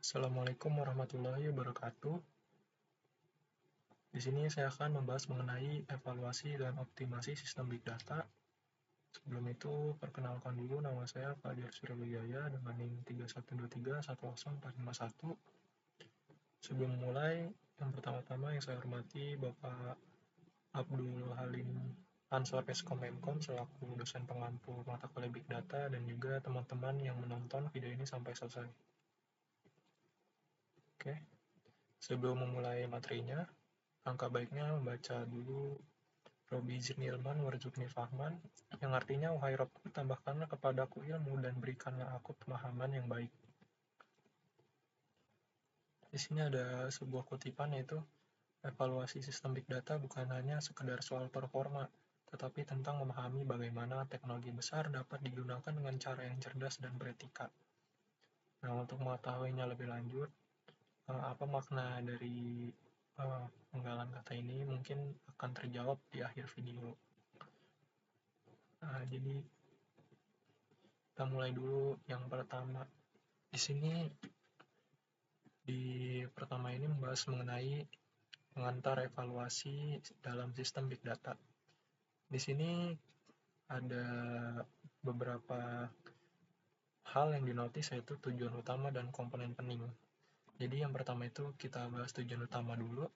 Assalamualaikum warahmatullahi wabarakatuh. Di sini saya akan membahas mengenai evaluasi dan optimasi sistem Big Data. Sebelum itu, perkenalkan dulu nama saya Fajar Suryawijaya dengan NIM 31231041. Sebelum mulai, yang pertama-tama yang saya hormati Bapak Abdul Halim Ansor Eskom selaku dosen pengampu mata kuliah Big Data dan juga teman-teman yang menonton video ini sampai selesai. Oke, sebelum memulai materinya, angka baiknya membaca dulu Robi Zirnilman Warzukni Fahman, yang artinya, wahai Robku, tambahkanlah kepadaku ilmu dan berikanlah aku pemahaman yang baik. Di sini ada sebuah kutipan yaitu, evaluasi sistem Big Data bukan hanya sekedar soal performa, tetapi tentang memahami bagaimana teknologi besar dapat digunakan dengan cara yang cerdas dan beretika. Nah, untuk mengetahuinya lebih lanjut, apa makna dari penggalan kata ini mungkin akan terjawab di akhir video. Jadi kita mulai dulu yang pertama. Di sini di pertama ini membahas mengenai pengantar evaluasi dalam sistem Big Data. Di sini ada beberapa hal yang dinotis, yaitu tujuan utama dan komponen penting. Jadi yang pertama itu kita bahas tujuan utama dulu.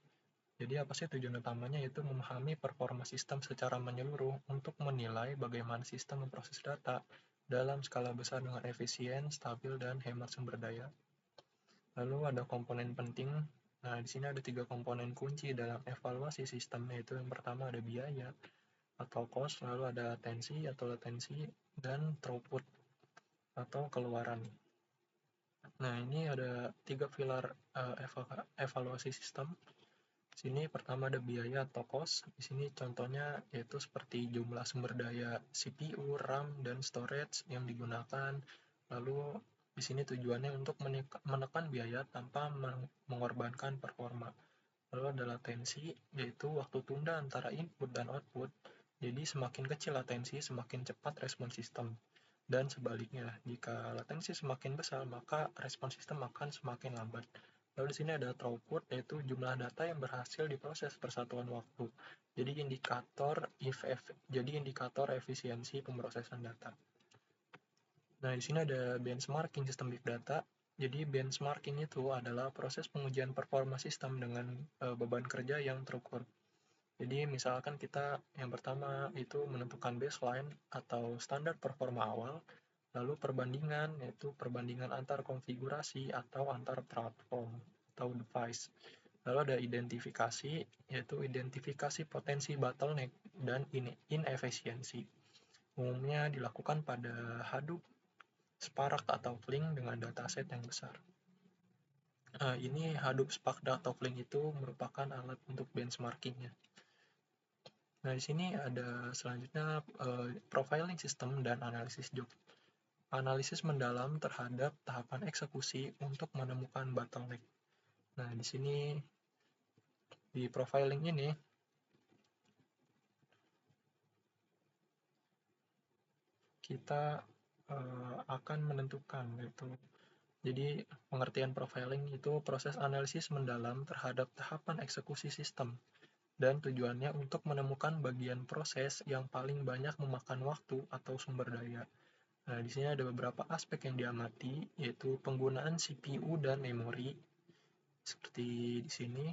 Jadi apa sih tujuan utamanya? Yaitu memahami performa sistem secara menyeluruh untuk menilai bagaimana sistem memproses data dalam skala besar dengan efisien, stabil, dan hemat sumber daya. Lalu ada komponen penting. Nah, di sini ada 3 komponen kunci dalam evaluasi sistem, yaitu yang pertama ada biaya atau cost, lalu ada atensi atau latensi, dan throughput atau keluaran. Nah, ini ada 3 pilar evaluasi sistem. Di sini pertama ada biaya atau cost. Di sini contohnya yaitu seperti jumlah sumber daya CPU, RAM, dan storage yang digunakan. Lalu di sini tujuannya untuk menekan biaya tanpa mengorbankan performa. Lalu ada latensi, yaitu waktu tunda antara input dan output. Jadi semakin kecil latensi, semakin cepat respon sistem. Dan sebaliknya, jika latensi semakin besar, maka respon sistem akan semakin lambat. Lalu di sini ada throughput, yaitu jumlah data yang berhasil diproses per satuan waktu. Jadi indikator efisiensi pemrosesan data. Nah, di sini ada benchmarking sistem Big Data. Jadi benchmarking itu adalah proses pengujian performa sistem dengan beban kerja yang terukur. Jadi misalkan kita yang pertama itu menentukan baseline atau standar performa awal, lalu perbandingan, yaitu perbandingan antar konfigurasi atau antar platform atau device. Lalu ada identifikasi, yaitu identifikasi potensi bottleneck dan inefisiensi. Umumnya dilakukan pada Hadoop, Spark atau Flink dengan dataset yang besar. Ini Hadoop, Spark, atau Flink itu merupakan alat untuk benchmarkingnya. Nah, di sini ada selanjutnya profiling sistem dan analisis job. Analisis mendalam terhadap tahapan eksekusi untuk menemukan bottleneck. Nah, di sini di profiling ini kita akan menentukan itu. Jadi pengertian profiling itu proses analisis mendalam terhadap tahapan eksekusi sistem dan tujuannya untuk menemukan bagian proses yang paling banyak memakan waktu atau sumber daya. Nah, di sini ada beberapa aspek yang diamati, yaitu penggunaan CPU dan memori, seperti di sini,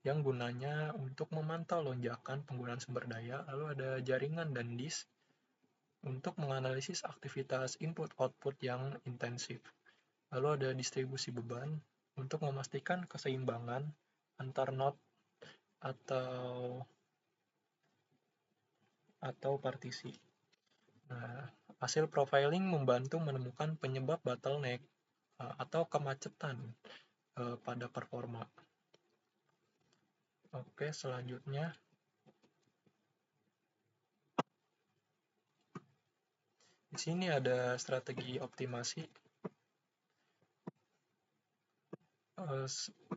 yang gunanya untuk memantau lonjakan penggunaan sumber daya. Lalu ada jaringan dan disk untuk menganalisis aktivitas input-output yang intensif. Lalu ada distribusi beban untuk memastikan keseimbangan antar node atau partisi. Nah, hasil profiling membantu menemukan penyebab bottleneck atau kemacetan pada performa. Oke, selanjutnya di sini ada strategi optimasi.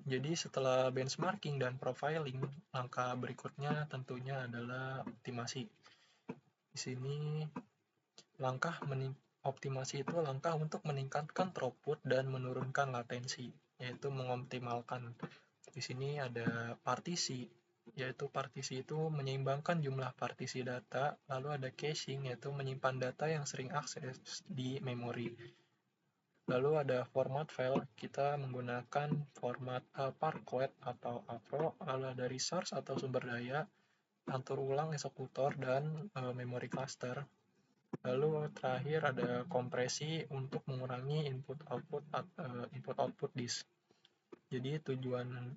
Jadi setelah benchmarking dan profiling, langkah berikutnya tentunya adalah optimasi. Di sini langkah optimasi itu langkah untuk meningkatkan throughput dan menurunkan latensi, yaitu mengoptimalkan. Di sini ada partisi, yaitu partisi itu menyeimbangkan jumlah partisi data, lalu ada caching, yaitu menyimpan data yang sering akses di memori. Lalu ada format file, kita menggunakan format Parquet atau Avro, lalu ada resource atau sumber daya, atur ulang eksekutor, dan memori cluster. Lalu terakhir ada kompresi untuk mengurangi input-output disk. Jadi tujuan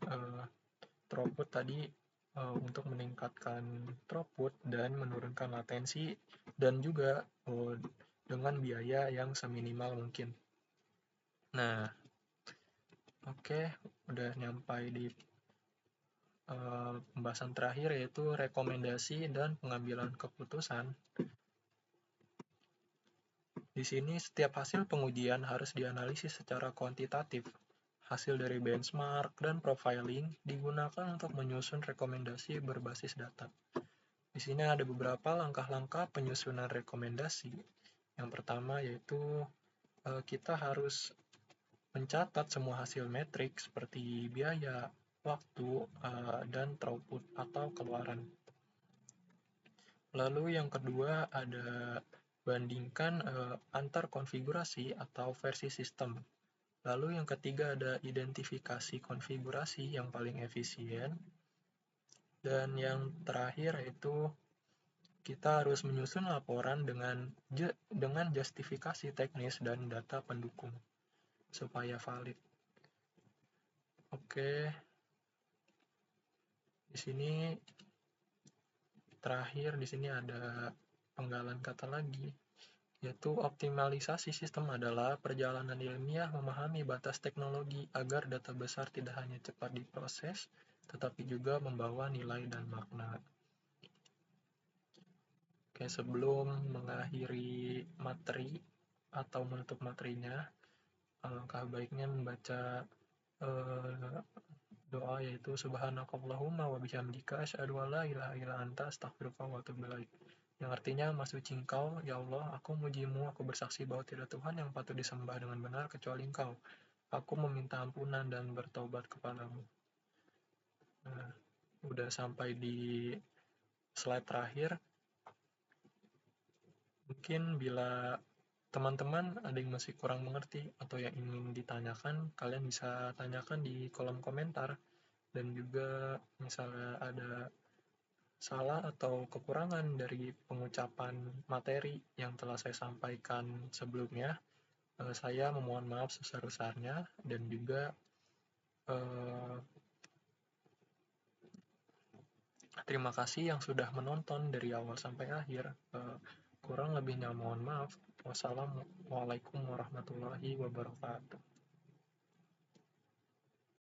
throughput tadi untuk meningkatkan throughput dan menurunkan latensi, dan juga dengan biaya yang seminimal mungkin. Nah, oke, udah nyampai di pembahasan terakhir, yaitu rekomendasi dan pengambilan keputusan. Di sini setiap hasil pengujian harus dianalisis secara kuantitatif. Hasil dari benchmark dan profiling digunakan untuk menyusun rekomendasi berbasis data. Di sini ada beberapa langkah-langkah penyusunan rekomendasi. Yang pertama yaitu kita harus mencatat semua hasil metrik seperti biaya, waktu, dan throughput atau keluaran. Lalu yang kedua ada bandingkan antar konfigurasi atau versi sistem. Lalu yang ketiga ada identifikasi konfigurasi yang paling efisien. Dan yang terakhir yaitu kita harus menyusun laporan dengan justifikasi teknis dan data pendukung supaya valid. Oke. Di sini terakhir di sini ada penggalan kata lagi, yaitu optimalisasi sistem adalah perjalanan ilmiah memahami batas teknologi agar data besar tidak hanya cepat diproses, tetapi juga membawa nilai dan makna. Oke, sebelum mengakhiri materi atau menutup materinya, alangkah baiknya membaca doa, yaitu subhanakallahumma wa bihamdika asyhadu an la ilaha illa anta astaghfiruka wa atubu ilaik. Yang artinya, Maha suci Engkau, ya Allah, aku mujimu, aku bersaksi bahwa tidak Tuhan yang patut disembah dengan benar kecuali Engkau. Aku meminta ampunan dan bertobat kepadamu. Nah, udah sampai di slide terakhir. Mungkin bila teman-teman ada yang masih kurang mengerti atau yang ingin ditanyakan, kalian bisa tanyakan di kolom komentar. Dan juga misalnya ada salah atau kekurangan dari pengucapan materi yang telah saya sampaikan sebelumnya, saya memohon maaf sebesar-besarnya. Dan juga terima kasih yang sudah menonton dari awal sampai akhir. Kurang lebihnya mohon maaf. Wassalamualaikum warahmatullahi wabarakatuh.